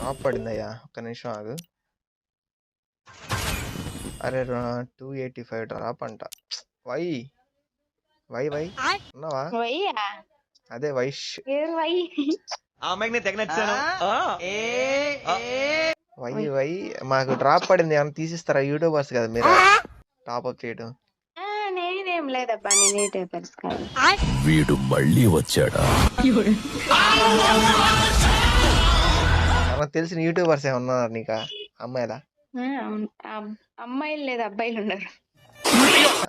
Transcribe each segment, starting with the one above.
Drop పడిందయ్యా, ఒక్క నిమిషం ఆగు. అరే 285 డ్రాప్ అంట. వై వై వై ఉన్నావా? అదే వైష్ వై వై మాకు డ్రాప్ పడింది, ఏమన్నా తీసిస్తారా? యూట్యూబర్స్ కదా మీరు, టాప్అప్ చేయడం. నేనేం లేదబ్బా, నేనే టైపర్స్ కాదు. వీడు మళ్ళీ వచ్చాడా? నాకు తెలిసిన యూట్యూబర్స్ ఏమన్నా నీకా? అమ్మాయిలా? అమ్మాయిలు లేదు, అబ్బాయిలు ఉన్నారు.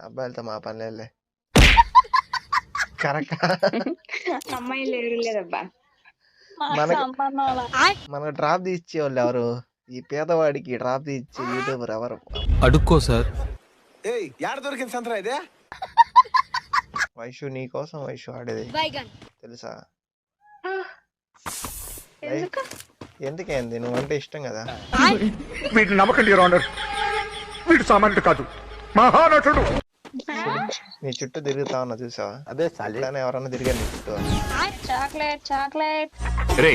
అబ్బాయిలతో మా పని లేదులే. కరెక్ట్. అమ్మాయిలు ఎవరు లేదబ్బా. మనకు డ్రాప్ తీసేవాళ్ళు ఎవరు? ఈ పేదవాడికి డ్రాప్ తీచ్చే యూట్యూబర్ ఎవరు? అడుక్కో సార్. దొరికింది సంతరా ఇదే? వైషు నీ కోసం వైషు ఆడేది తెలుసా? ఎందుకేంది, నువ్వంటే ఇష్టం కదా. వీటిని నమ్మకండి ఆనర్, వీడు సామాన్యుడు కాదు, మహానటుడు. నీ చుట్టూ తిరుగుతా ఉన్నా చూసావా? అదే ఎవరన్నా తిరిగారు నీ చుట్టూ? Chocolate chocolate. రే,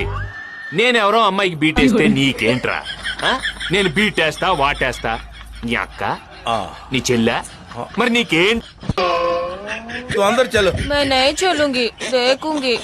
నేనెవరో అమ్మాయికి బీటేస్తే నీకేంట్రా? నేను బీటేస్తా వాటేస్తా, నీ అక్క నీ చెల్లె, మరి నీకేం? అందరు చలో. मैं नहीं चलूंगी, देखूंगी.